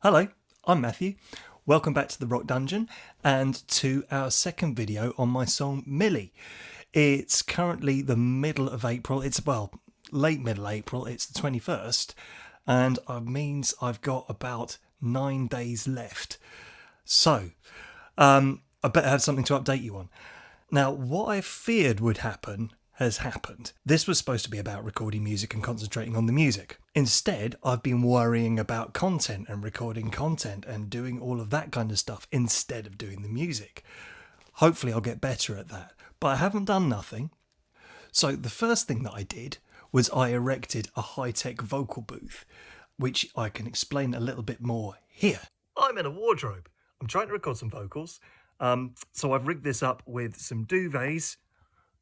Hello, I'm Matthew. Welcome back to the Rock Dungeon and to our second video on my song Millie. It's currently the middle of April. Late middle April. It's the 21st, and it means I've got about 9 days left. So, I better have something to update you on. Now, what I feared would happen has happened. This was supposed to be about recording music and concentrating on the music. Instead, I've been worrying about content and recording content and doing all of that kind of stuff instead of doing the music. Hopefully I'll get better at that, but I haven't done nothing. So the first thing that I did was I erected a high-tech vocal booth, which I can explain a little bit more here. I'm in a wardrobe. I'm trying to record some vocals. So I've rigged this up with some duvets,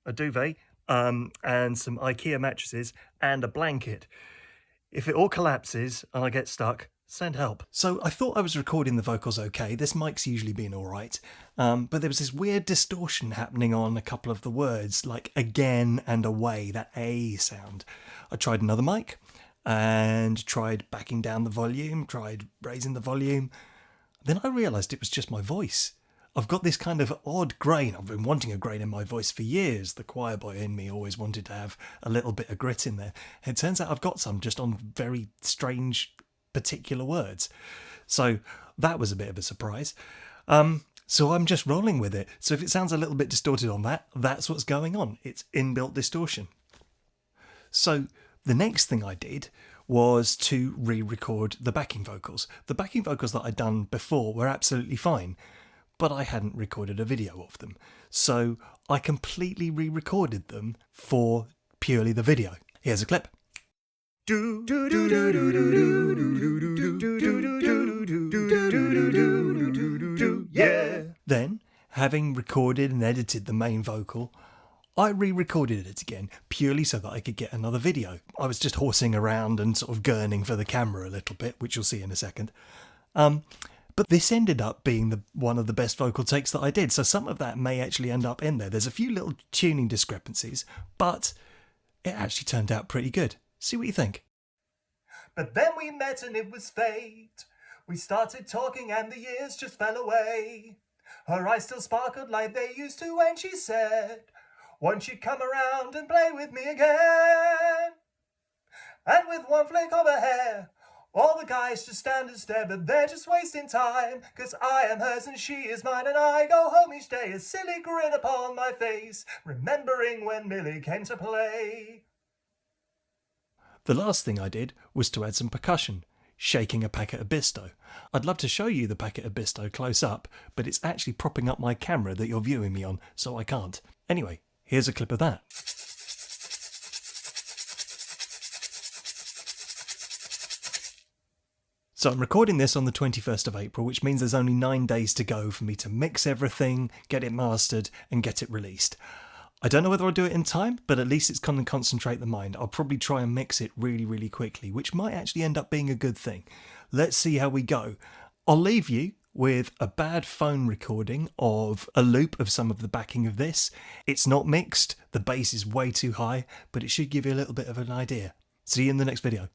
a duvet, and some IKEA mattresses and a blanket. If it all collapses and I get stuck, send help. So I thought I was recording the vocals okay. This mic's usually been all right. But there was this weird distortion happening on a couple of the words, like again and away, that A sound. I tried another mic and tried backing down the volume, tried raising the volume. Then I realised it was just my voice. I've got this kind of odd grain. I've been wanting a grain in my voice for years. The choir boy in me always wanted to have a little bit of grit in there. It turns out I've got some just on very strange particular words. So that was a bit of a surprise. So I'm just rolling with it. So if it sounds a little bit distorted on that, that's what's going on. It's inbuilt distortion. So the next thing I did was to re-record the backing vocals. The backing vocals that I'd done before were absolutely fine, but I hadn't recorded a video of them. So I completely re-recorded them for purely the video. Here's a clip. Yeah. Then, having recorded and edited the main vocal, I re-recorded it again, purely so that I could get another video. I was just horsing around and sort of gurning for the camera a little bit, which you'll see in a second. But this ended up being one of the best vocal takes that I did, so some of that may actually end up in there. There's a few little tuning discrepancies, but it actually turned out pretty good. See what you think. But then we met and it was fate. We started talking and the years just fell away. Her eyes still sparkled like they used to when she said, won't you come around and play with me again? And with one flick of her hair, all the guys just stand and stare, but they're just wasting time, 'cause I am hers and she is mine, and I go home each day, a silly grin upon my face, remembering when Millie came to play. The last thing I did was to add some percussion, shaking a packet of Bisto. I'd love to show you the packet of Bisto close up, but it's actually propping up my camera that you're viewing me on, so I can't. Anyway, here's a clip of that. So I'm recording this on the 21st of April, which means there's only 9 days to go for me to mix everything, get it mastered, and get it released. I don't know whether I'll do it in time, but at least it's going to concentrate the mind. I'll probably try and mix it really, really quickly, which might actually end up being a good thing. Let's see how we go. I'll leave you with a bad phone recording of a loop of some of the backing of this. It's not mixed, the bass is way too high, but it should give you a little bit of an idea. See you in the next video.